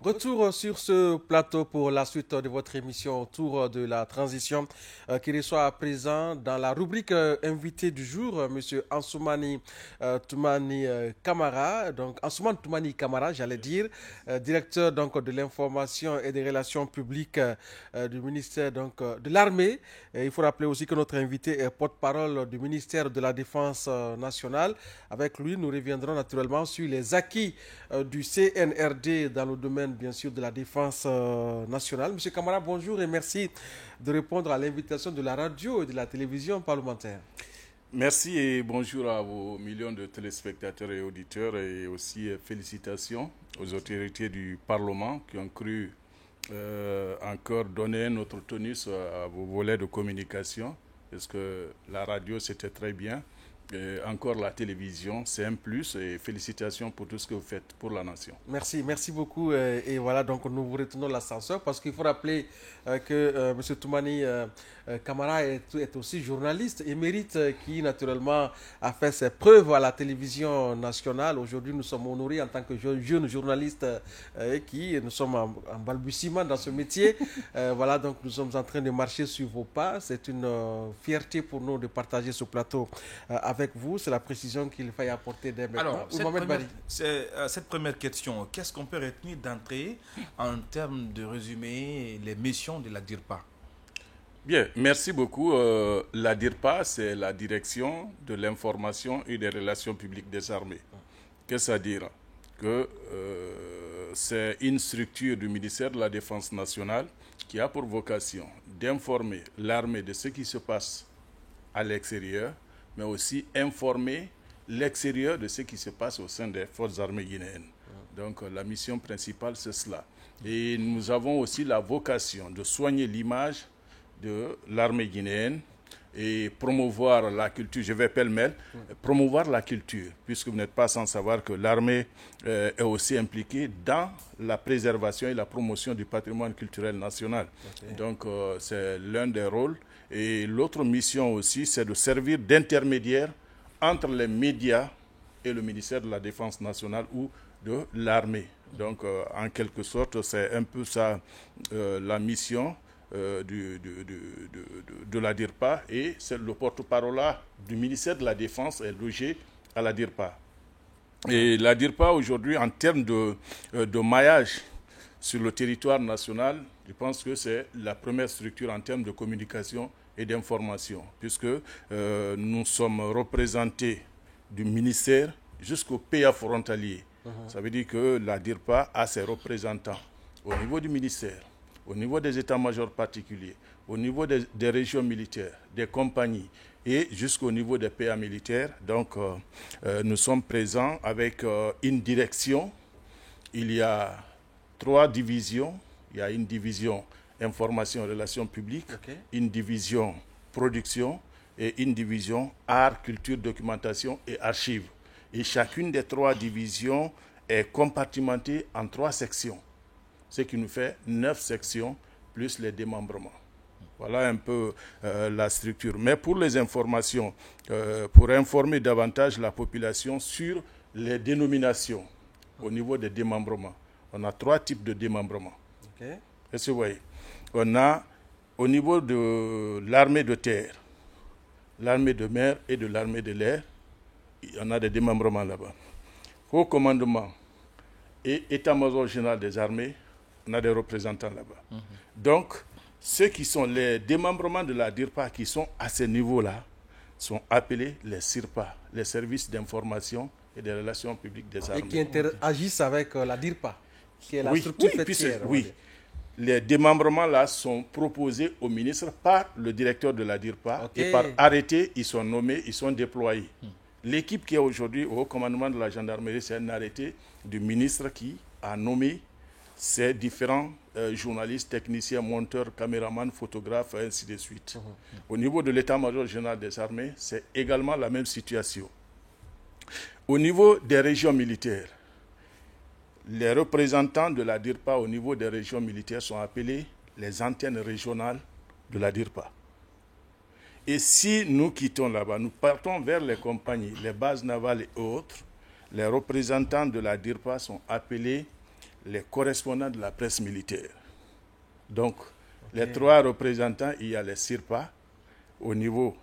Retour sur ce plateau pour la suite de votre émission autour de la transition qui reçoit à présent dans la rubrique invité du jour, Monsieur Ansoumani Toumani Kamara. Donc Ansoumani Toumani Kamara, j'allais dire, directeur donc de l'information et des relations publiques du ministère de l'armée. Il faut rappeler aussi que notre invité est porte-parole du ministère de la Défense nationale. Avec lui, nous reviendrons naturellement sur les acquis du CNRD dans le domaine bien sûr de la défense nationale. Monsieur Kamara, bonjour et merci de répondre à l'invitation de la radio et de la télévision parlementaire. Merci et bonjour à vos millions de téléspectateurs et auditeurs et aussi félicitations aux autorités du Parlement qui ont cru encore donner notre tonus à vos volets de communication parce que la radio c'était très bien. Encore la télévision, c'est un plus et félicitations pour tout ce que vous faites pour la nation. Merci beaucoup. Et voilà, donc nous vous retenons l'ascenseur parce qu'il faut rappeler que M. Toumani Kamara est aussi journaliste émérite qui naturellement a fait ses preuves à la télévision nationale. Aujourd'hui, nous sommes honorés en tant que jeunes journalistes qui nous sommes en balbutiement dans ce métier. Voilà, donc nous sommes en train de marcher sur vos pas. C'est une fierté pour nous de partager ce plateau avec vous. C'est la précision qu'il faille apporter dès maintenant. Alors, cette première question, qu'est-ce qu'on peut retenir d'entrée en termes de résumer les missions de la DIRPA? Bien, merci beaucoup. La DIRPA, c'est la Direction de l'information et des relations publiques des armées. Qu'est-ce à dire? Que c'est une structure du ministère de la Défense nationale qui a pour vocation d'informer l'armée de ce qui se passe à l'extérieur, mais aussi informer l'extérieur de ce qui se passe au sein des forces armées guinéennes. Donc la mission principale, c'est cela. Et nous avons aussi la vocation de soigner l'image de l'armée guinéenne et promouvoir la culture, je vais pêle-mêle, promouvoir la culture, puisque vous n'êtes pas sans savoir que l'armée est aussi impliquée dans la préservation et la promotion du patrimoine culturel national. Okay. Donc c'est l'un des rôles. Et l'autre mission aussi, c'est de servir d'intermédiaire entre les médias et le ministère de la Défense nationale ou de l'armée. Donc en quelque sorte, c'est un peu ça la mission de la DIRPA, et c'est le porte-parole du ministère de la Défense est logé à la DIRPA. Et la DIRPA aujourd'hui, en termes de maillage sur le territoire national, je pense que c'est la première structure en termes de communication et d'information, puisque nous sommes représentés du ministère jusqu'au PA frontalier. Ça veut dire que la DIRPA a ses représentants au niveau du ministère, au niveau des états-majors particuliers, au niveau des régions militaires, des compagnies et jusqu'au niveau des PA militaires. Donc, nous sommes présents avec une direction. Il y a 3 divisions. Il y a une division information et relations publiques, okay, une division production et une division art, culture, documentation et archives. Et chacune des 3 divisions est compartimentée en 3 sections. Ce qui nous fait 9 sections plus les démembrements. Voilà un peu la structure. Mais pour les informations, pour informer davantage la population sur les dénominations au niveau des démembrements, on a 3 types de démembrements. Okay. Est-ce que vous voyez? On a au niveau de l'armée de terre, l'armée de mer et de l'armée de l'air, on a des démembrements là-bas. Haut commandement et état-major général des armées, on a des représentants là-bas. Donc, ceux qui sont les démembrements de la DIRPA qui sont à ce niveau-là sont appelés les SIRPA, les services d'information et des relations publiques des armées. Et qui interagissent avec la DIRPA, qui est la structure fêtière. Oui, les démembrements-là sont proposés au ministre par le directeur de la DIRPA, okay, et par arrêté, ils sont nommés, ils sont déployés. L'équipe qui est aujourd'hui au haut commandement de la gendarmerie, c'est un arrêté du ministre qui a nommé ces différents journalistes, techniciens, monteurs, caméramans, photographes, et ainsi de suite. Au niveau de l'état-major général des armées, c'est également la même situation. Au niveau des régions militaires, les représentants de la DIRPA au niveau des régions militaires sont appelés les antennes régionales de la DIRPA. Et si nous quittons là-bas, nous partons vers les compagnies, les bases navales et autres, les représentants de la DIRPA sont appelés les correspondants de la presse militaire. Donc, les 3 représentants, il y a les SIRPA au niveau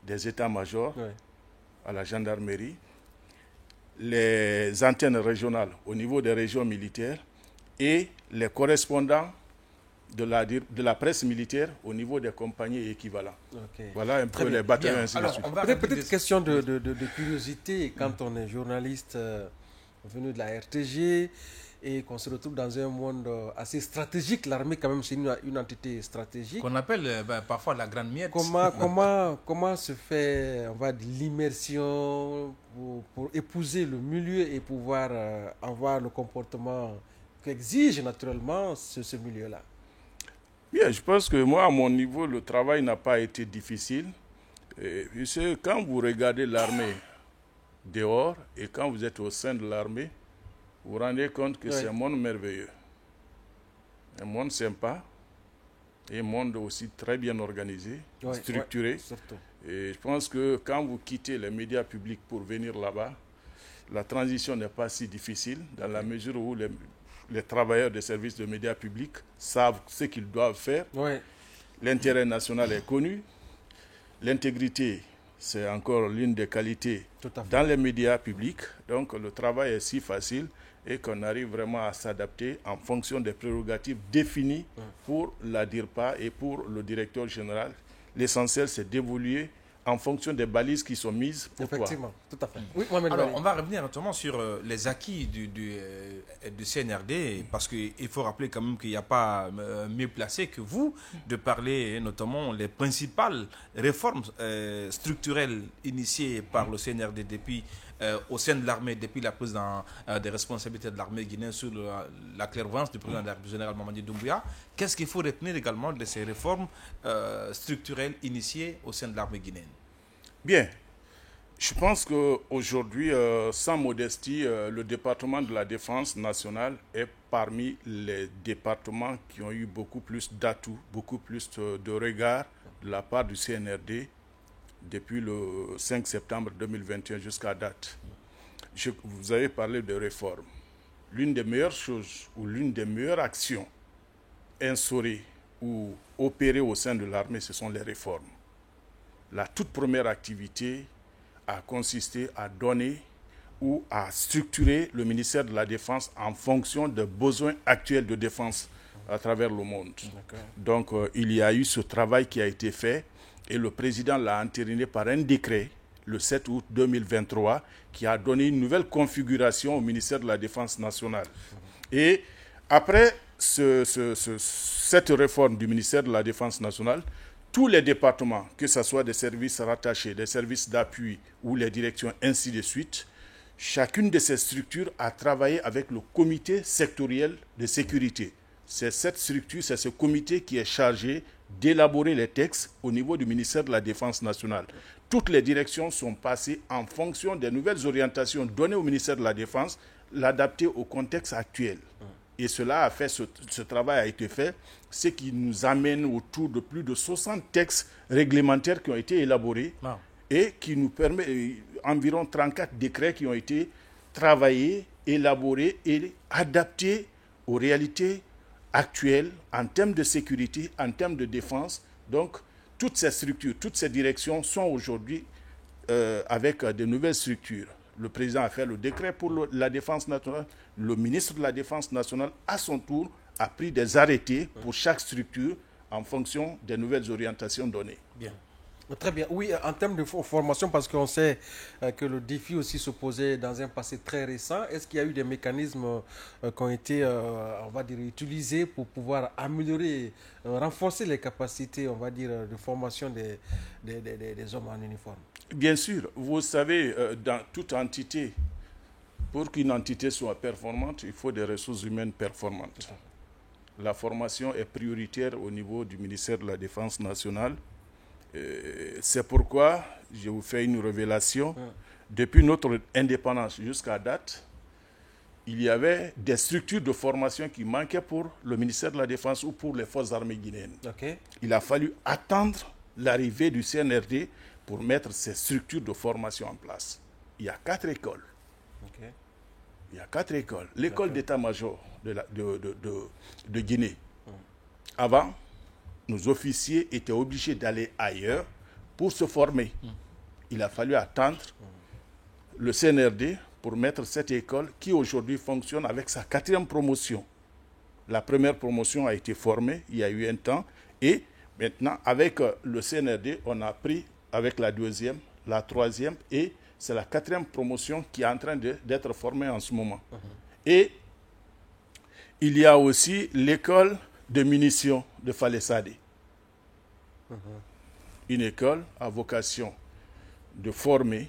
des états-majors, à la gendarmerie, les antennes régionales au niveau des régions militaires et les correspondants de la presse militaire au niveau des compagnies équivalentes. Voilà un peu les bataillons ainsi de suite. Peut-être question de curiosité, quand on est journaliste venu de la RTG et qu'on se retrouve dans un monde assez stratégique, l'armée quand même c'est une entité stratégique. Qu'on appelle parfois la grande miette. Comment se fait, on va dire, l'immersion pour épouser le milieu et pouvoir avoir le comportement qu'exige naturellement ce milieu-là? Bien, je pense que moi, à mon niveau, le travail n'a pas été difficile. Et, quand vous regardez l'armée dehors et quand vous êtes au sein de l'armée, vous vous rendez compte que c'est un monde merveilleux. Un monde sympa et un monde aussi très bien organisé, structuré. Et je pense que quand vous quittez les médias publics pour venir là-bas, la transition n'est pas si difficile dans la mesure où les travailleurs des services de médias publics savent ce qu'ils doivent faire. L'intérêt national est connu. L'intégrité, c'est encore l'une des qualités dans les médias publics. Donc le travail est si facile et qu'on arrive vraiment à s'adapter en fonction des prérogatives définies pour la DIRPA et pour le directeur général. L'essentiel, c'est d'évoluer en fonction des balises qui sont mises pour Effectivement, tout à fait. Alors, on va revenir notamment sur les acquis du CNRD, parce qu'il faut rappeler quand même qu'il n'y a pas mieux placé que vous de parler notamment les principales réformes structurelles initiées par le CNRD depuis au sein de l'armée, depuis la prise des responsabilités de l'armée guinéenne sous la clairvoyance du président général Mamadi Doumbouya. Qu'est-ce qu'il faut retenir également de ces réformes structurelles initiées au sein de l'armée guinéenne? Bien, je pense qu'aujourd'hui, sans modestie, le département de la défense nationale est parmi les départements qui ont eu beaucoup plus d'atouts, beaucoup plus de regards de la part du CNRD depuis le 5 septembre 2021 jusqu'à date. Vous avez parlé de réformes. L'une des meilleures choses ou l'une des meilleures actions instaurées ou opérées au sein de l'armée, ce sont les réformes. La toute première activité a consisté à donner ou à structurer le ministère de la Défense en fonction des besoins actuels de défense à travers le monde. Donc, il y a eu ce travail qui a été fait et le président l'a entériné par un décret le 7 août 2023 qui a donné une nouvelle configuration au ministère de la Défense nationale. Et après cette réforme du ministère de la Défense nationale, tous les départements, que ce soit des services rattachés, des services d'appui ou les directions, ainsi de suite, chacune de ces structures a travaillé avec le comité sectoriel de sécurité. C'est cette structure, c'est ce comité qui est chargé d'élaborer les textes au niveau du ministère de la Défense nationale. Toutes les directions sont passées en fonction des nouvelles orientations données au ministère de la Défense, l'adapter au contexte actuel. Et cela a fait, ce travail a été fait, ce qui nous amène autour de plus de 60 textes réglementaires qui ont été élaborés et qui nous permet environ 34 décrets qui ont été travaillés, élaborés et adaptés aux réalités actuelles en termes de sécurité, en termes de défense. Donc, toutes ces structures, toutes ces directions sont aujourd'hui avec de nouvelles structures. Le président a fait le décret pour la défense nationale. Le ministre de la Défense nationale, à son tour, a pris des arrêtés pour chaque structure en fonction des nouvelles orientations données. Bien. Très bien. Oui, en termes de formation, parce qu'on sait que le défi aussi se posait dans un passé très récent, est-ce qu'il y a eu des mécanismes qui ont été, on va dire, utilisés pour pouvoir améliorer, renforcer les capacités, on va dire, de formation des hommes en uniforme? Bien sûr. Vous savez, dans toute entité, pour qu'une entité soit performante, il faut des ressources humaines performantes. La formation est prioritaire au niveau du ministère de la Défense nationale. C'est pourquoi je vous fais une révélation. Depuis notre indépendance jusqu'à date, il y avait des structures de formation qui manquaient pour le ministère de la Défense ou pour les forces armées guinéennes. Il a fallu attendre l'arrivée du CNRD pour mettre ces structures de formation en place. Il y a 4 écoles. Il y a 4 écoles. L'école d'état-major de Guinée. Avant, nos officiers étaient obligés d'aller ailleurs pour se former. Il a fallu attendre le CNRD pour mettre cette école qui aujourd'hui fonctionne avec sa 4e promotion. La première promotion a été formée il y a eu un temps et maintenant avec le CNRD, on a pris avec la 2e, la 3e et c'est la 4e promotion qui est en train d'être formée en ce moment. Et il y a aussi l'école de munitions de Falesade. Une école à vocation de former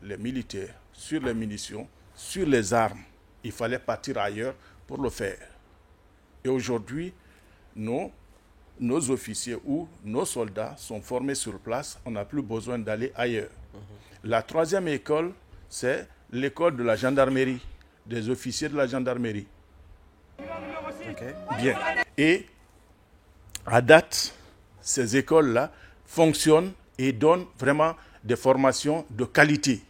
les militaires sur les munitions, sur les armes. Il fallait partir ailleurs pour le faire. Et aujourd'hui, nos officiers ou nos soldats sont formés sur place. On n'a plus besoin d'aller ailleurs. La 3e école, c'est l'école de la gendarmerie, des officiers de la gendarmerie. Bien. Et à date, ces écoles-là fonctionnent et donnent vraiment des formations de qualité.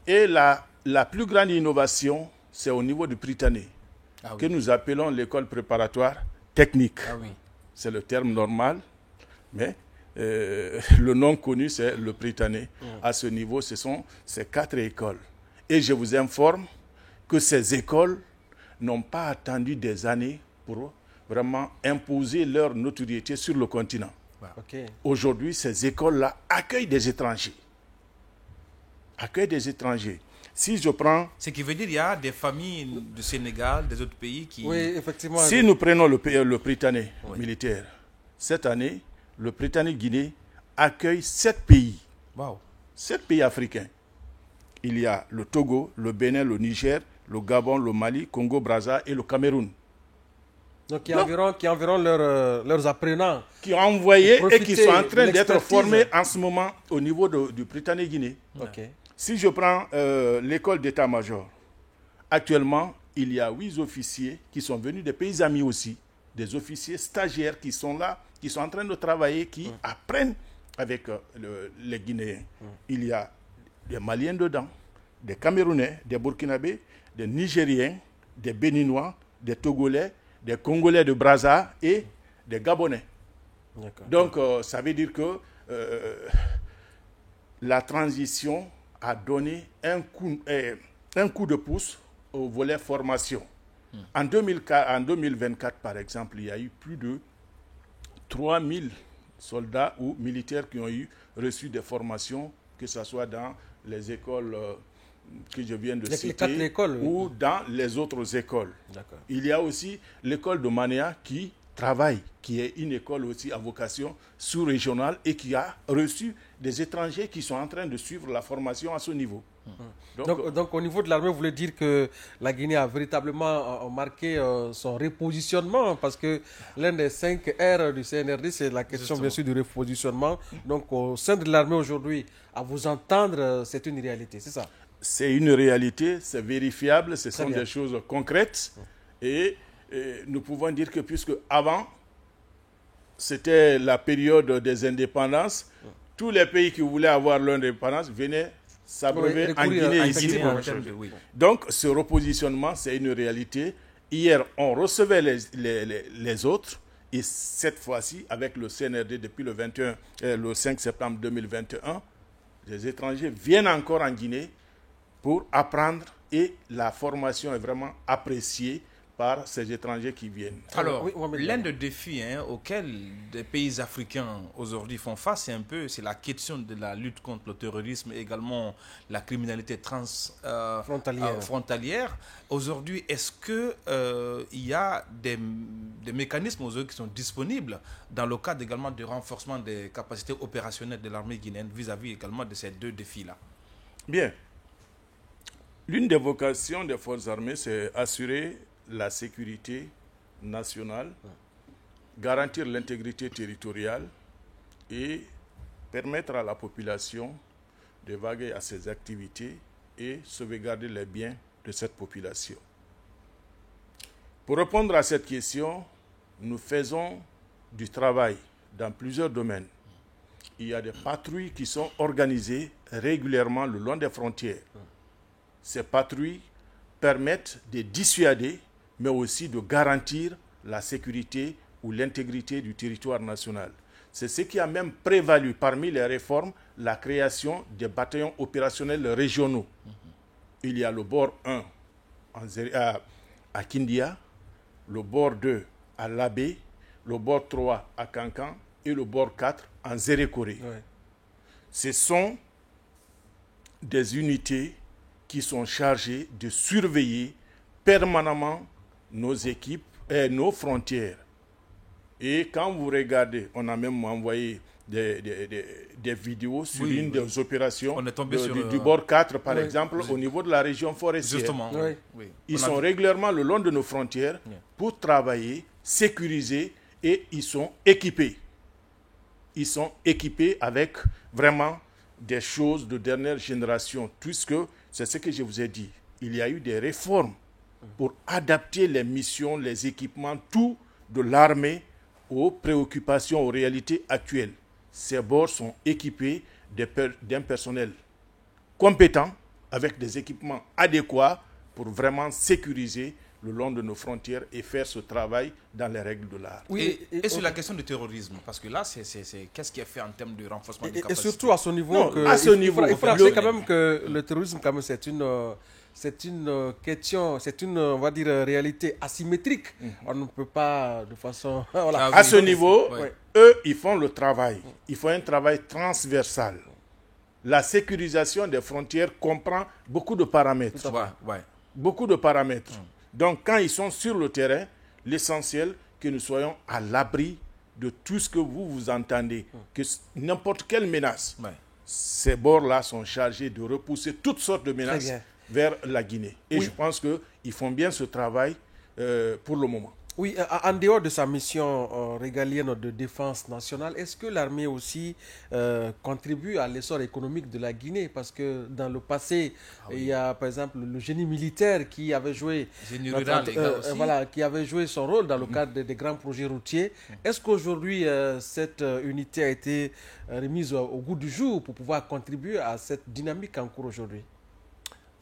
Et la plus grande innovation, c'est au niveau du Prytanée, que nous appelons l'école préparatoire technique. C'est le terme normal, mais le nom connu, c'est le Prytanée. À ce niveau, ce sont ces 4 écoles. Et je vous informe que ces écoles n'ont pas attendu des années pour vraiment imposer leur notoriété sur le continent. Aujourd'hui, ces écoles-là accueillent des étrangers. Si je prends... Ce qui veut dire qu'il y a des familles du Sénégal, des autres pays qui... Oui, effectivement. Si nous prenons le Prytanée militaire, cette année, le Prytanée Guinée accueille 7 pays. 7 pays africains. Il y a le Togo, le Bénin, le Niger, le Gabon, le Mali, Congo-Brazza et le Cameroun. Donc, il y a environ leurs apprenants qui ont envoyé et qui sont en train d'être formés en ce moment au niveau du Prytanée Guinée. Si je prends l'école d'état-major, actuellement, il y a 8 officiers qui sont venus des pays amis aussi, des officiers stagiaires qui sont là, qui sont en train de travailler, qui apprennent avec les Guinéens. Il y a des Maliens dedans, des Camerounais, des Burkinabés, des Nigériens, des Béninois, des Togolais, des Congolais de Brazza et des Gabonais. Donc, ça veut dire que la transition a donné un coup de pouce au volet formation. En 2024, par exemple, il y a eu plus de 3000 soldats ou militaires qui ont reçu des formations, que ce soit dans les écoles que je viens de citer ou dans les autres écoles. Il y a aussi l'école de Manéa qui travaille, qui est une école aussi à vocation sous-régionale et qui a reçu des étrangers qui sont en train de suivre la formation à ce niveau. Donc au niveau de l'armée, vous voulez dire que la Guinée a véritablement marqué son repositionnement, parce que l'un des 5 R du CNRD, c'est la question bien sûr du repositionnement. Donc au sein de l'armée aujourd'hui, à vous entendre, c'est une réalité, c'est ça? C'est une réalité, c'est vérifiable, ce sont des choses concrètes. Et nous pouvons dire que puisque avant, c'était la période des indépendances, tous les pays qui voulaient avoir leur indépendance venaient s'abreuver en Guinée ici. Donc ce repositionnement, c'est une réalité. Hier, on recevait les autres. Et cette fois-ci, avec le CNRD depuis le 5 septembre 2021, les étrangers viennent encore en Guinée pour apprendre et la formation est vraiment appréciée par ces étrangers qui viennent. Alors, l'un des défis auxquels les pays africains aujourd'hui font face, c'est la question de la lutte contre le terrorisme et également la criminalité frontalière. Aujourd'hui, est-ce qu'il y a des mécanismes aujourd'hui qui sont disponibles dans le cadre également du renforcement des capacités opérationnelles de l'armée guinéenne vis-à-vis également de ces 2 défis-là? Bien. L'une des vocations des forces armées, c'est assurer la sécurité nationale, garantir l'intégrité territoriale et permettre à la population de vaguer à ses activités et sauvegarder les biens de cette population. Pour répondre à cette question, nous faisons du travail dans plusieurs domaines. Il y a des patrouilles qui sont organisées régulièrement le long des frontières. Ces patrouilles permettent de dissuader, mais aussi de garantir la sécurité ou l'intégrité du territoire national. C'est ce qui a même prévalu parmi les réformes, la création des bataillons opérationnels régionaux. Il y a le bord 1 à Kindia, le bord 2 à Labé, le bord 3 à Kankan et le bord 4 en Zérékoré. Ouais. Ce sont des unités qui sont chargées de surveiller permanemment nos équipes et nos frontières. Et quand vous regardez, on a même envoyé des vidéos sur une des opérations on est tombé sur, du bord 4, par exemple, au niveau de la région forestière. Justement, Oui. oui. Ils sont régulièrement le long de nos frontières pour travailler, sécuriser, et ils sont équipés. Ils sont équipés avec vraiment des choses de dernière génération, puisque c'est ce que je vous ai dit. Il y a eu des réformes pour adapter les missions, les équipements, tout de l'armée aux préoccupations, aux réalités actuelles. Ces bords sont équipés d'un personnel compétent, avec des équipements adéquats pour vraiment sécuriser le long de nos frontières et faire ce travail dans les règles de l'art. Oui, et sur la question du terrorisme, parce que là, qu'est-ce qui est fait en termes de renforcement de capacité? Et surtout à ce niveau, Non, à ce niveau, il faut rappeler quand même que le terrorisme, quand même, c'est une question, c'est une, on va dire, réalité asymétrique. On ne peut pas de façon... Voilà. À ce niveau, oui. eux, ils font le travail. Ils font un travail transversal. La sécurisation des frontières comprend beaucoup de paramètres. Beaucoup de paramètres. Donc, quand ils sont sur le terrain, l'essentiel, que nous soyons à l'abri de tout ce que vous entendez, que n'importe quelle menace. Ces bords-là sont chargés de repousser toutes sortes de menaces vers la Guinée. Et je pense qu'ils font bien ce travail pour le moment. Oui, en dehors de sa mission régalienne de défense nationale, est-ce que l'armée aussi contribue à l'essor économique de la Guinée? Parce que dans le passé, il y a par exemple le génie militaire qui avait joué, qui avait joué son rôle dans le cadre des grands projets routiers. Est-ce qu'aujourd'hui, cette unité a été remise au goût du jour pour pouvoir contribuer à cette dynamique en cours aujourd'hui?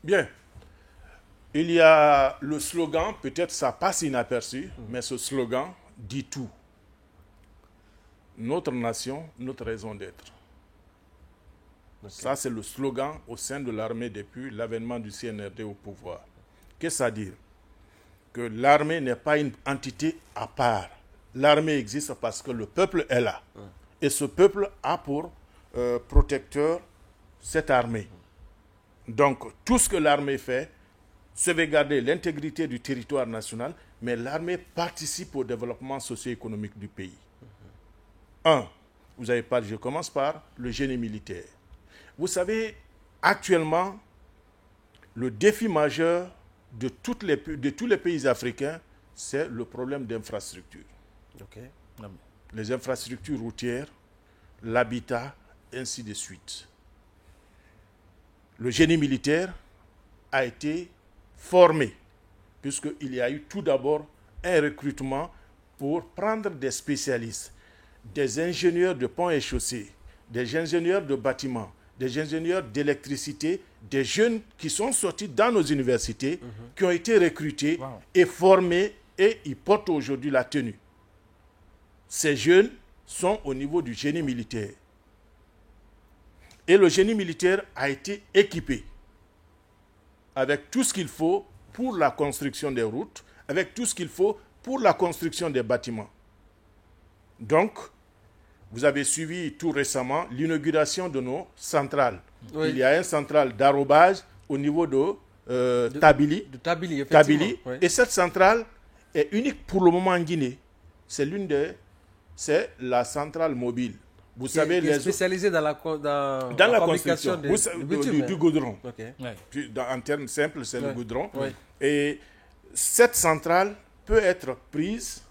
Bien. Il y a le slogan, peut-être ça passe inaperçu, mais ce slogan dit tout. Notre nation, notre raison d'être. Ça, c'est le slogan au sein de l'armée depuis l'avènement du CNRD au pouvoir. Qu'est-ce que ça veut dire? Que l'armée n'est pas une entité à part. L'armée existe parce que le peuple est là. Et ce peuple a pour protecteur cette armée. Donc, tout ce que l'armée fait, sauvegarder l'intégrité du territoire national, mais l'armée participe au développement socio-économique du pays. Vous avez parlé, je commence par le génie militaire. Vous savez, actuellement, le défi majeur de tous les pays africains, c'est le problème d'infrastructure. Les infrastructures routières, l'habitat, ainsi de suite. Le génie militaire a été formé, puisqu'il y a eu tout d'abord un recrutement pour prendre des spécialistes, des ingénieurs de ponts et chaussées, des ingénieurs de bâtiments, des ingénieurs d'électricité, des jeunes qui sont sortis dans nos universités, qui ont été recrutés et formés, et ils portent aujourd'hui la tenue. Ces jeunes sont au niveau du génie militaire. Et le génie militaire a été équipé avec tout ce qu'il faut pour la construction des routes, avec tout ce qu'il faut pour la construction des bâtiments. Donc, vous avez suivi tout récemment l'inauguration de nos centrales. Il y a une centrale d'arrobage au niveau de Tabili. Tabili. Et cette centrale est unique pour le moment en Guinée. C'est la centrale mobile. Vous savez, qui est spécialisée dans la construction du goudron. En termes simples, c'est le goudron. Et cette centrale peut être prise,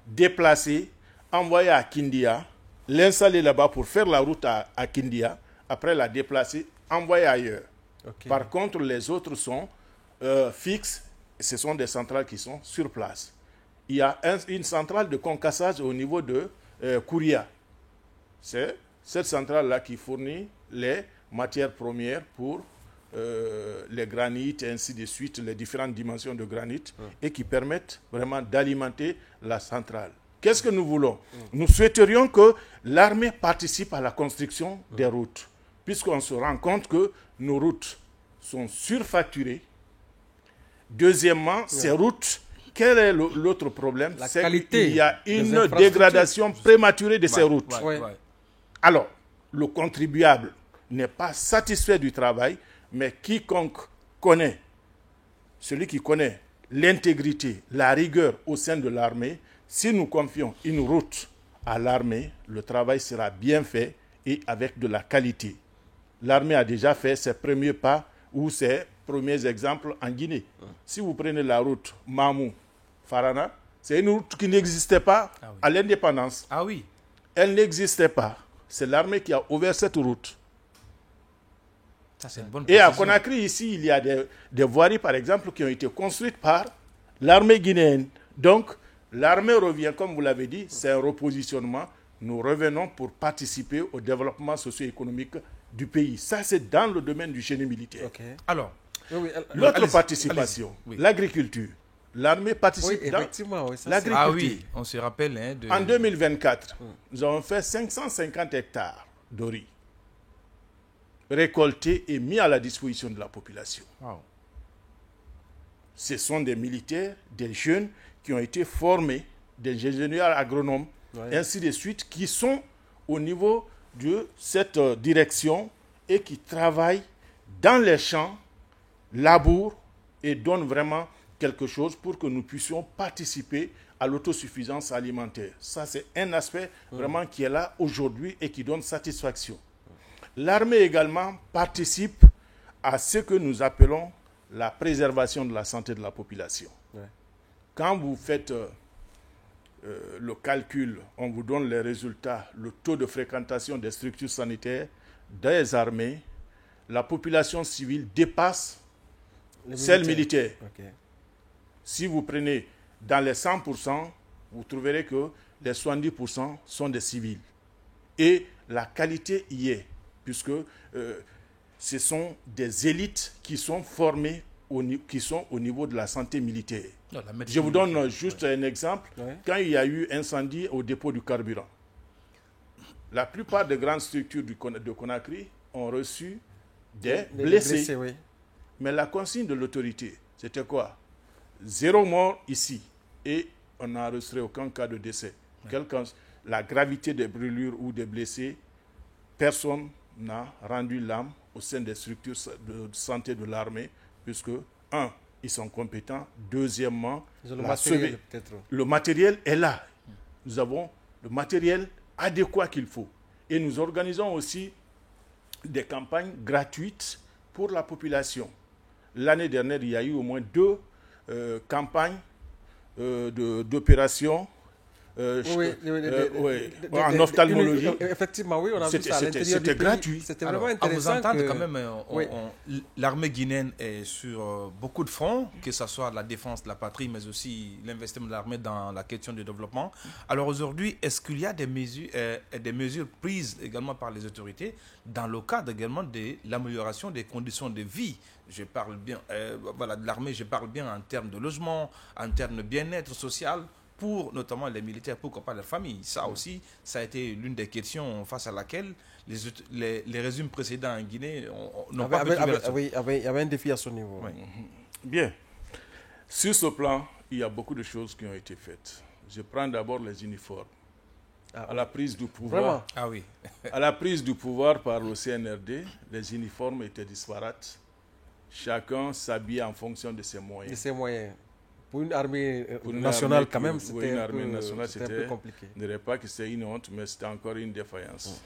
déplacée, envoyée à Kindia, l'installer là-bas pour faire la route à Kindia, après la déplacer, envoyer ailleurs. Par contre, les autres sont fixes, ce sont des centrales qui sont sur place. Il y a une centrale de concassage au niveau de Kouria. C'est cette centrale-là qui fournit les matières premières pour les granites, et ainsi de suite, les différentes dimensions de granit, et qui permettent vraiment d'alimenter la centrale. Qu'est-ce que nous voulons? Nous souhaiterions que l'armée participe à la construction des routes, puisqu'on se rend compte que nos routes sont surfacturées. Deuxièmement, ces routes, quel est l'autre problème? C'est qu'il y a une dégradation prématurée de ces routes. Alors, le contribuable n'est pas satisfait du travail, mais quiconque connaît, celui qui connaît l'intégrité, la rigueur au sein de l'armée, si nous confions une route à l'armée, le travail sera bien fait et avec de la qualité. L'armée a déjà fait ses premiers pas ou ses premiers exemples en Guinée. Si vous prenez la route Mamou-Farana, c'est une route qui n'existait pas à l'indépendance. Ah oui. Elle n'existait pas. C'est l'armée qui a ouvert cette route. Ça, c'est une bonne Et à précision. Conakry, ici, il y a des voiries, par exemple, qui ont été construites par l'armée guinéenne. Donc, l'armée revient, comme vous l'avez dit, c'est un repositionnement. Nous revenons pour participer au développement socio-économique du pays. Ça, c'est dans le domaine du génie militaire. Okay. Alors, l'autre participation, l'agriculture. L'armée participe dans l'agriculture. Ah oui, on se rappelle. En 2024, nous avons fait 550 hectares de riz récoltés et mis à la disposition de la population. Wow. Ce sont des militaires, des jeunes qui ont été formés, des ingénieurs agronomes, ainsi de suite, qui sont au niveau de cette direction et qui travaillent dans les champs, labourent et donnent vraiment quelque chose pour que nous puissions participer à l'autosuffisance alimentaire. Ça, c'est un aspect vraiment qui est là aujourd'hui et qui donne satisfaction. L'armée également participe à ce que nous appelons la préservation de la santé de la population. Quand vous faites le calcul, on vous donne les résultats, le taux de fréquentation des structures sanitaires des armées, la population civile dépasse celle militaire. Si vous prenez dans les 100%, vous trouverez que les 70% sont des civils. Et la qualité y est, puisque ce sont des élites qui sont formées, qui sont au niveau de la santé militaire. Non, je vous donne juste un exemple. Quand il y a eu incendie au dépôt du carburant, la plupart des grandes structures de Conakry ont reçu des blessés. Mais la consigne de l'autorité, c'était quoi? 0 mort ici. Et on n'a enregistré aucun cas de décès. La gravité des brûlures ou des blessés, personne n'a rendu l'âme au sein des structures de santé de l'armée, puisque, un, ils sont compétents. Deuxièmement, le matériel est là. Nous avons le matériel adéquat qu'il faut. Et nous organisons aussi des campagnes gratuites pour la population. L'année dernière, il y a eu au moins 2 campagnes d'opérations en ophtalmologie. Effectivement, oui, on a vu ça à l'intérieur du pays. Gratuit. C'était vraiment intéressant. À vous entendre, quand même, l'armée guinéenne est sur beaucoup de fronts, que ce soit la défense de la patrie, mais aussi l'investissement de l'armée dans la question du développement. Alors aujourd'hui, est-ce qu'il y a des mesures prises également par les autorités dans le cadre également de l'amélioration des conditions de vie? Je parle bien de l'armée, je parle bien en termes de logement, en termes de bien-être social, pour notamment les militaires, pourquoi pas les familles. Ça aussi, ça a été l'une des questions face à laquelle les régimes précédents en Guinée n'ont pas pu trouver la solution. Oui, il y avait un défi à ce niveau. Oui. Bien. Sur ce plan, il y a beaucoup de choses qui ont été faites. Je prends d'abord les uniformes. À la prise du pouvoir, Vraiment? Ah oui. à la prise du pouvoir par le CNRD, les uniformes étaient disparates. Chacun s'habillait en fonction de ses moyens. De ses moyens. Pour une armée nationale, quand même, c'était un peu compliqué. Je ne dirais pas que c'est une honte, mais c'était encore une défaillance.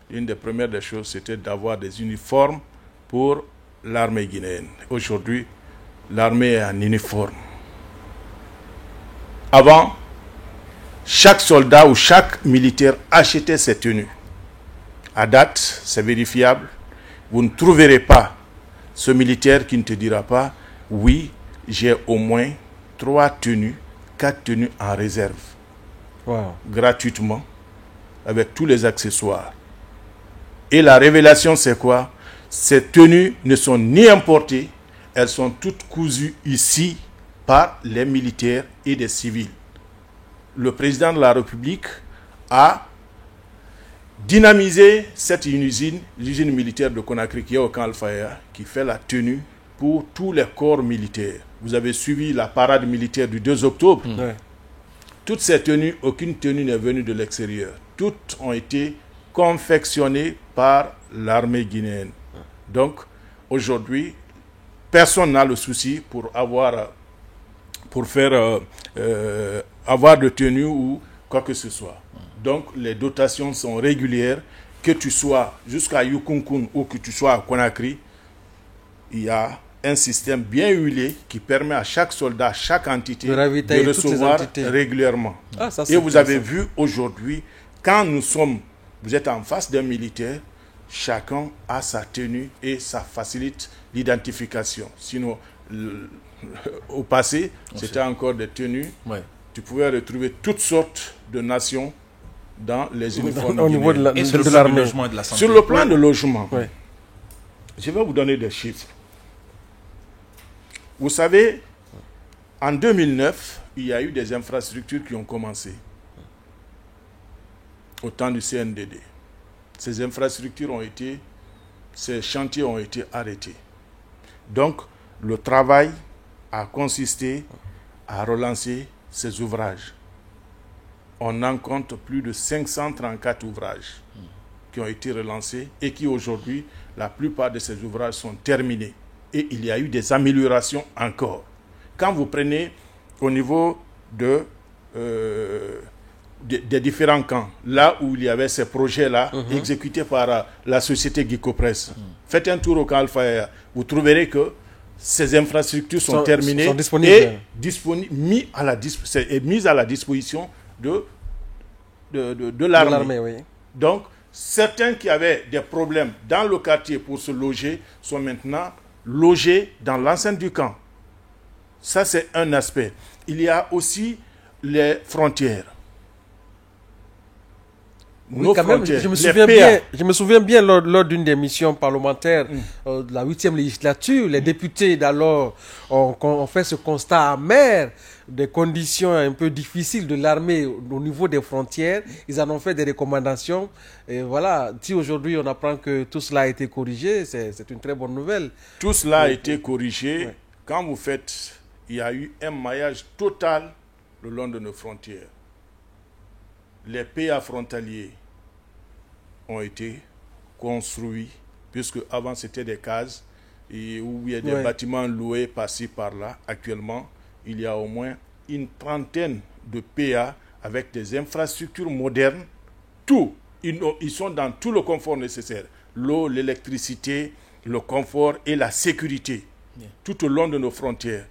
Une des premières des choses, c'était d'avoir des uniformes pour l'armée guinéenne. Aujourd'hui, l'armée est en uniforme. Avant, chaque soldat ou chaque militaire achetait ses tenues. À date, c'est vérifiable. Vous ne trouverez pas ce militaire qui ne te dira pas « Oui, j'ai au moins 3 tenues, 4 tenues en réserve. Wow. Gratuitement, avec tous les accessoires. » Et la révélation, c'est quoi? Ces tenues ne sont ni importées, elles sont toutes cousues ici par les militaires et des civils. Le président de la République a dynamisé cette usine, l'usine militaire de Conakry qui est au camp Al-Faya, qui fait la tenue pour tous les corps militaires. Vous avez suivi la parade militaire du 2 octobre. Ouais. Toutes ces tenues, aucune tenue n'est venue de l'extérieur. Toutes ont été confectionnées par l'armée guinéenne. Donc, aujourd'hui, personne n'a le souci pour avoir de tenue ou quoi que ce soit. Donc, les dotations sont régulières. Que tu sois jusqu'à Yukunkun ou que tu sois à Conakry, il y a un système bien huilé qui permet à chaque soldat, à chaque entité de recevoir régulièrement. Ah, ça, et vous avez vu aujourd'hui, quand vous êtes en face d'un militaire, chacun a sa tenue et ça facilite l'identification. Sinon, au passé, c'était encore des tenues. Ouais. Tu pouvais retrouver toutes sortes de nations dans les uniformes au niveau de l'armée. Sur le plan de logement, ouais. Je vais vous donner des chiffres. Vous savez, en 2009, il y a eu des infrastructures qui ont commencé au temps du CNDD. Ces chantiers ont été arrêtés. Donc, le travail a consisté à relancer ces ouvrages. On en compte plus de 534 ouvrages qui ont été relancés et qui aujourd'hui, la plupart de ces ouvrages sont terminés. Et il y a eu des améliorations encore. Quand vous prenez au niveau des différents camps, là où il y avait ces projets-là, exécutés par la société Guicopress, faites un tour au camp Al-Faya, vous trouverez que ces infrastructures sont terminées et mises à la disposition de l'armée. Oui. Donc, certains qui avaient des problèmes dans le quartier pour se loger sont maintenant logés dans l'enceinte du camp. Ça, c'est un aspect. Il y a aussi les frontières. Oui, quand même, je me souviens bien lors d'une des missions parlementaires de la 8e législature, les députés d'alors ont fait ce constat amer des conditions un peu difficiles de l'armée au niveau des frontières. Ils en ont fait des recommandations. Et voilà, si aujourd'hui on apprend que tout cela a été corrigé, c'est une très bonne nouvelle. Tout cela a été corrigé. Ouais. Quand vous faites, il y a eu un maillage total le long de nos frontières. Les PA frontaliers ont été construits, puisque avant c'était des cases où il y a des bâtiments loués par-ci par-là. Actuellement, il y a au moins une trentaine de PA avec des infrastructures modernes. Tout, ils sont dans tout le confort nécessaire. L'eau, l'électricité, le confort et la sécurité tout au long de nos frontières.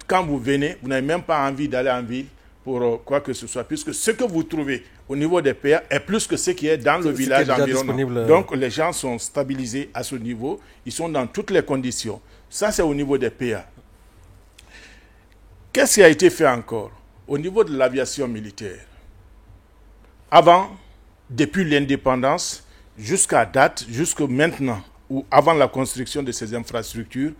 Quand vous venez, vous n'avez même pas envie d'aller en ville pour quoi que ce soit, puisque ce que vous trouvez au niveau des PA est plus que ce qui est dans le village environnant. Donc les gens sont stabilisés à ce niveau, ils sont dans toutes les conditions. Ça, c'est au niveau des PA. Qu'est-ce qui a été fait encore au niveau de l'aviation militaire? Avant, depuis l'indépendance, jusqu'à date, jusqu'à maintenant, ou avant la construction de ces infrastructures,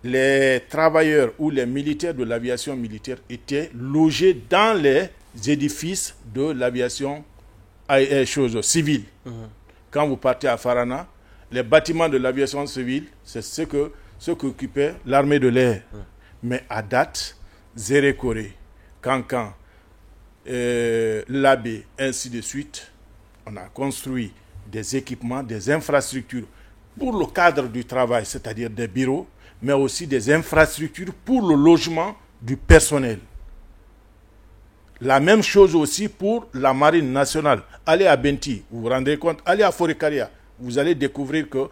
les travailleurs ou les militaires de l'aviation militaire étaient logés dans les édifices de l'aviation civile. Quand vous partez à Farana, les bâtiments de l'aviation civile, c'est ce qu'occupait l'armée de l'air. Mais à date, Zérékoré, Kankan, Labé, ainsi de suite, on a construit des équipements, des infrastructures pour le cadre du travail, c'est-à-dire des bureaux, mais aussi des infrastructures pour le logement du personnel. La même chose aussi pour la marine nationale. Allez à Benti, vous vous rendez compte, allez à Forikaria, vous allez découvrir que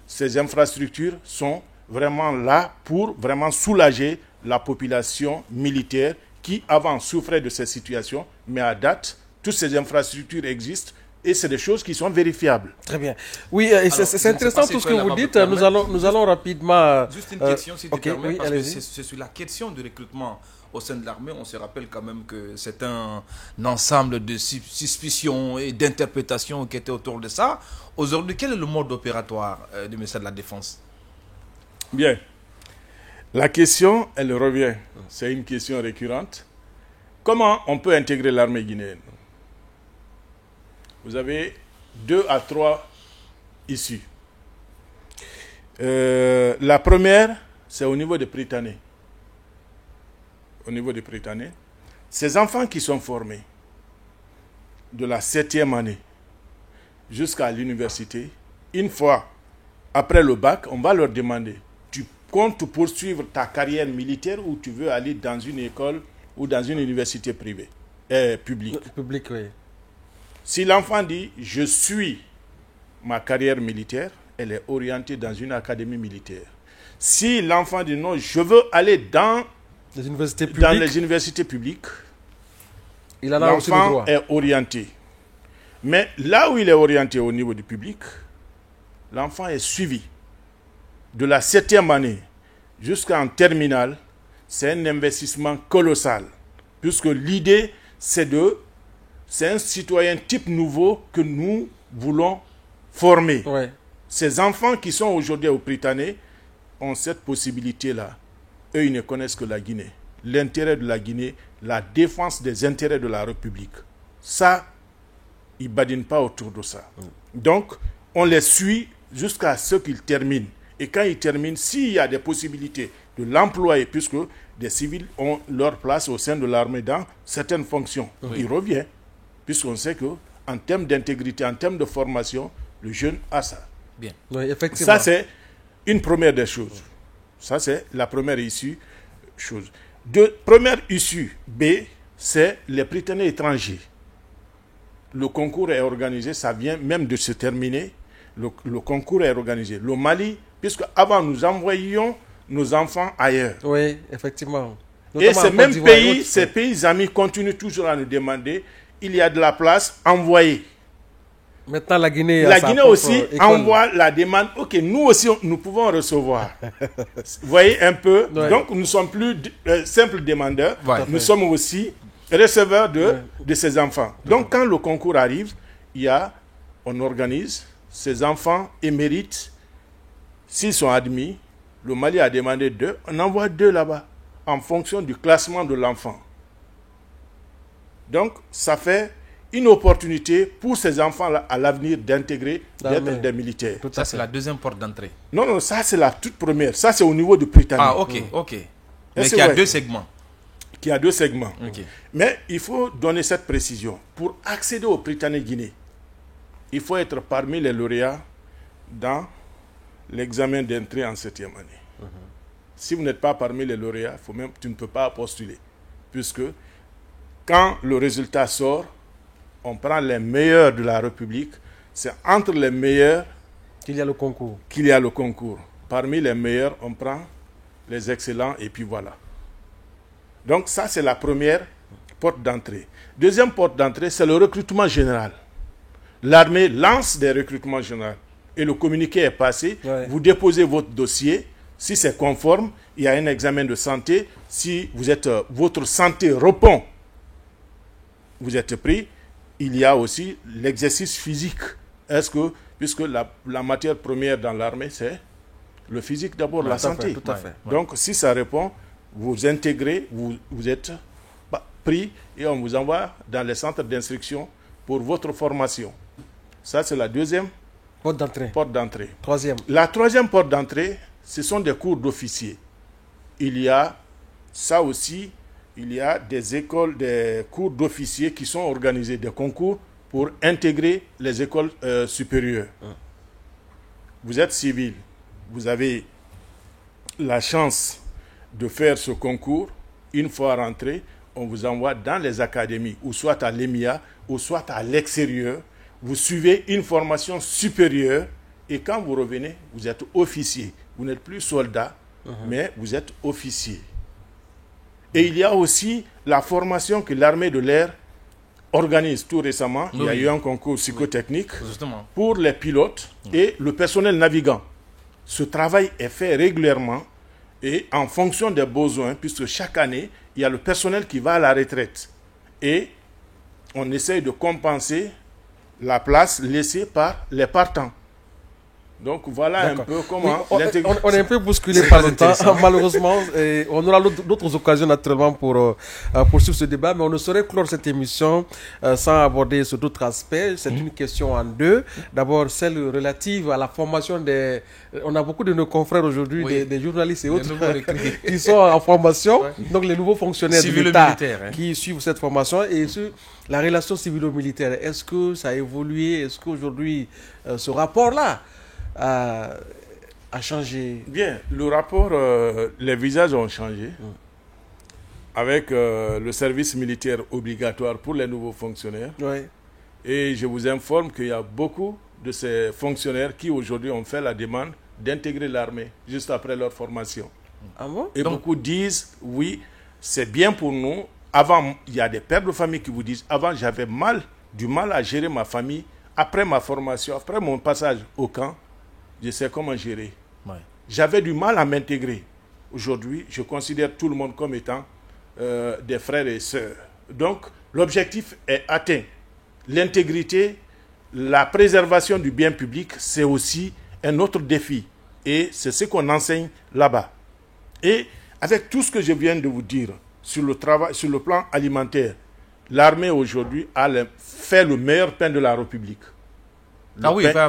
ces infrastructures sont vraiment là pour vraiment soulager la population militaire qui avant souffrait de ces situations, mais à date, toutes ces infrastructures existent. Et c'est des choses qui sont vérifiables. Très bien. Oui, c'est intéressant tout ce que vous dites. Nous allons rapidement... Juste une question, si tu permets, parce que c'est sur la question du recrutement au sein de l'armée, on se rappelle quand même que c'est un ensemble de suspicions et d'interprétations qui étaient autour de ça. Aujourd'hui, quel est le mode opératoire du ministère de la Défense? Bien. La question, elle revient. C'est une question récurrente. Comment on peut intégrer l'armée guinéenne? Vous avez 2 à 3 issues. La première, c'est au niveau des Prytanée. Au niveau des Prytanée, ces enfants qui sont formés de la 7e année jusqu'à l'université, une fois après le bac, on va leur demander, tu comptes poursuivre ta carrière militaire ou tu veux aller dans une école ou dans une université privée, publique? Public, oui. Si l'enfant dit, je suis ma carrière militaire, elle est orientée dans une académie militaire. Si l'enfant dit, non, je veux aller dans les universités publiques, il en a aussi le l'enfant droit. est orienté. Mais là où il est orienté au niveau du public, l'enfant est suivi. De la 7e année jusqu'en terminale, c'est un investissement colossal. Puisque l'idée, c'est un citoyen type nouveau que nous voulons former. Ouais. Ces enfants qui sont aujourd'hui au Prytanée ont cette possibilité-là. Eux, ils ne connaissent que la Guinée. L'intérêt de la Guinée, la défense des intérêts de la République. Ça, ils ne badinent pas autour de ça. Donc, on les suit jusqu'à ce qu'ils terminent. Et quand ils terminent, s'il y a des possibilités de l'employer, puisque des civils ont leur place au sein de l'armée dans certaines fonctions, il revient. Puisqu'on sait qu'en termes d'intégrité, en termes de formation, le jeune a ça. Bien. Oui, effectivement. Ça, c'est une première des choses. Ça, c'est la première issue. Première issue B, c'est les Prytanée étrangers. Le concours est organisé, ça vient même de se terminer. Le concours est organisé. Le Mali, puisque avant nous envoyions nos enfants ailleurs. Oui, effectivement. Et ces mêmes pays, ces pays amis continuent toujours à nous demander, il y a de la place, envoyez. Maintenant, la Guinée aussi école. envoie la demande. Ok, nous aussi, nous pouvons recevoir. Vous voyez un peu. Ouais. Donc, nous ne sommes plus simples demandeurs. Ouais. Nous sommes aussi receveurs de ces enfants. Donc, quand le concours arrive, on organise. Ces enfants émérites, s'ils sont admis, le Mali a demandé 2, on envoie 2 là-bas, en fonction du classement de l'enfant. Donc, ça fait une opportunité pour ces enfants-là à l'avenir d'intégrer, d'être des militaires. Ça, c'est la deuxième porte d'entrée. Non, ça, c'est la toute première. Ça, c'est au niveau du Prytanée. Ah, ok. Mais il y a 2 segments. Qui a 2 segments. Okay. Mais il faut donner cette précision. Pour accéder au Prytanée Guinée, il faut être parmi les lauréats dans l'examen d'entrée en 7e année. Si vous n'êtes pas parmi les lauréats, tu ne peux pas postuler. Puisque quand le résultat sort, on prend les meilleurs de la République. C'est entre les meilleurs qu'il y a le concours. Parmi les meilleurs, on prend les excellents et puis voilà. Donc ça, c'est la première porte d'entrée. Deuxième porte d'entrée, c'est le recrutement général. L'armée lance des recrutements généraux et le communiqué est passé. Ouais. Vous déposez votre dossier. Si c'est conforme, il y a un examen de santé. Si votre santé répond, vous êtes pris. Il y a aussi l'exercice physique. Puisque la matière première dans l'armée, c'est le physique d'abord, la santé. Tout à fait. Donc, si ça répond, vous intégrez, vous êtes pris et on vous envoie dans les centres d'instruction pour votre formation. Ça, c'est la deuxième porte d'entrée. La troisième porte d'entrée, ce sont des cours d'officiers. Il y a des écoles, des cours d'officiers qui sont organisés, des concours pour intégrer les écoles supérieures. Vous êtes civil, vous avez la chance de faire ce concours. Une fois rentré, on vous envoie dans les académies, ou soit à l'EMIA, ou soit à l'extérieur. Vous suivez une formation supérieure et quand vous revenez, vous êtes officier. Vous n'êtes plus soldat, mais vous êtes officier. Et il y a aussi la formation que l'armée de l'air organise tout récemment. Il y a eu un concours psychotechnique pour les pilotes et le personnel navigant. Ce travail est fait régulièrement et en fonction des besoins, puisque chaque année, il y a le personnel qui va à la retraite. Et on essaye de compenser la place laissée par les partants. Donc voilà un peu comment on est un peu bousculé par le temps, malheureusement. Et on aura d'autres occasions naturellement pour poursuivre ce débat, mais on ne saurait clore cette émission sans aborder sur d'autres aspects. C'est une question en deux. D'abord, celle relative à la formation des... On a beaucoup de nos confrères aujourd'hui, des journalistes et autres, qui sont en formation, donc les nouveaux fonctionnaires de l'État qui suivent cette formation. Et sur la relation civilo-militaire, est-ce que ça a évolué? Est-ce qu'aujourd'hui, ce rapport-là a changé? Bien, le rapport, les visages ont changé avec le service militaire obligatoire pour les nouveaux fonctionnaires. Oui. Et je vous informe qu'il y a beaucoup de ces fonctionnaires qui aujourd'hui ont fait la demande d'intégrer l'armée juste après leur formation. Ah bon? Et beaucoup disent, oui, c'est bien pour nous. Avant, il y a des pères de famille qui vous disent, avant j'avais du mal à gérer ma famille. Après ma formation, après mon passage au camp, je sais comment gérer. Ouais. J'avais du mal à m'intégrer. Aujourd'hui, je considère tout le monde comme étant des frères et sœurs. Donc, l'objectif est atteint. L'intégrité, la préservation du bien public, c'est aussi un autre défi. Et c'est ce qu'on enseigne là-bas. Et avec tout ce que je viens de vous dire sur le travail, sur le plan alimentaire, l'armée aujourd'hui a fait le meilleur pain de la République.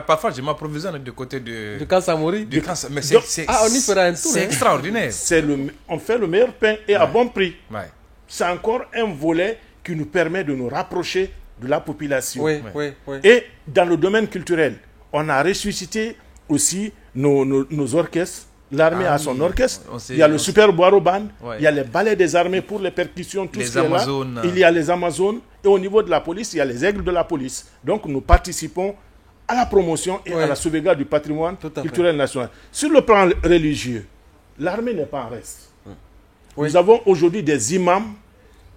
Parfois je m'approvisionne du côté de Kansamori. Mais on y fera un tour. C'est extraordinaire. On fait le meilleur pain et à bon prix. Ouais. C'est encore un volet qui nous permet de nous rapprocher de la population. Oui. Et dans le domaine culturel, on a ressuscité aussi nos orchestres. L'armée a son orchestre. Il y a le Super Boiro Band. Il y a les ballets des armées pour les percussions. Tout ce qui est là. Il y a les Amazones. Et au niveau de la police, il y a les aigles de la police. Donc nous participons à la promotion et à la sauvegarde du patrimoine culturel national. Sur le plan religieux, l'armée n'est pas en reste. Nous avons aujourd'hui des imams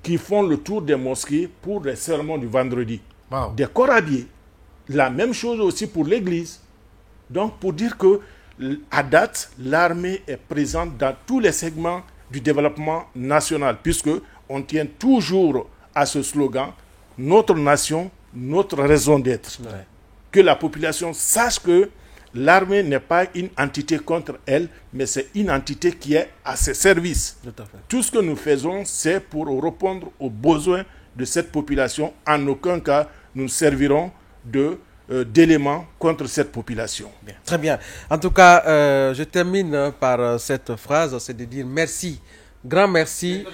qui font le tour des mosquées pour les sermons du vendredi. Wow. Des corabiers. La même chose aussi pour l'église. Donc pour dire que à date, l'armée est présente dans tous les segments du développement national, puisque on tient toujours à ce slogan, notre nation, notre raison d'être. Ouais. Que la population sache que l'armée n'est pas une entité contre elle, mais c'est une entité qui est à ses services. Tout à fait. Tout ce que nous faisons, c'est pour répondre aux besoins de cette population. En aucun cas, nous servirons d'éléments contre cette population. Bien. Très bien. En tout cas, je termine par cette phrase, c'est de dire merci. Grand merci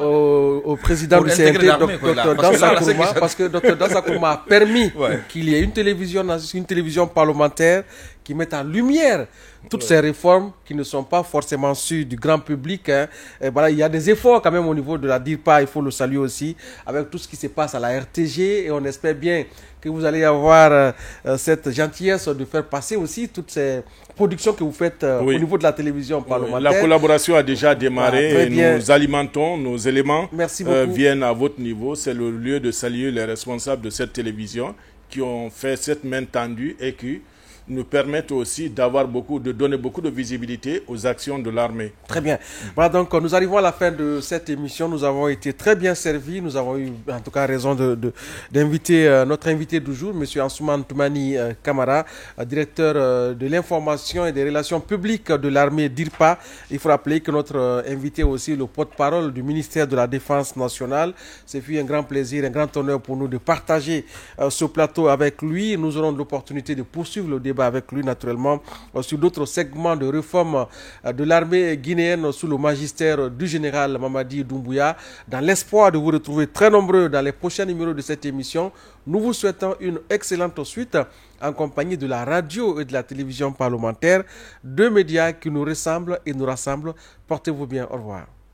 au président du CNT, Dr Dansa Kourma, parce que Dr Dansa Kourma a permis qu'il y ait une télévision parlementaire qui mette en lumière toutes ces réformes qui ne sont pas forcément sûres du grand public. Et voilà, il y a des efforts quand même au niveau de la DIRPA, il faut le saluer aussi, avec tout ce qui se passe à la RTG, et on espère bien que vous allez avoir cette gentillesse de faire passer aussi toutes ces productions que vous faites au niveau de la télévision parlementaire. La collaboration a déjà démarré et nous alimentons, nos éléments viennent à votre niveau. C'est le lieu de saluer les responsables de cette télévision qui ont fait cette main tendue et qui nous permettent aussi de donner beaucoup de visibilité aux actions de l'armée. Très bien. Voilà, donc nous arrivons à la fin de cette émission. Nous avons été très bien servis. Nous avons eu en tout cas raison d'inviter notre invité du jour, M. Ansoumane Toumani Camara, directeur de l'information et des relations publiques de l'armée DIRPA. Il faut rappeler que notre invité aussi le porte-parole du ministère de la Défense nationale. C'est fut un grand plaisir, un grand honneur pour nous de partager ce plateau avec lui. Nous aurons l'opportunité de poursuivre le débat avec lui naturellement sur d'autres segments de réforme de l'armée guinéenne sous le magistère du général Mamadi Doumbouya. Dans l'espoir de vous retrouver très nombreux dans les prochains numéros de cette émission, nous vous souhaitons une excellente suite en compagnie de la radio et de la télévision parlementaire, deux médias qui nous ressemblent et nous rassemblent. Portez-vous bien, au revoir.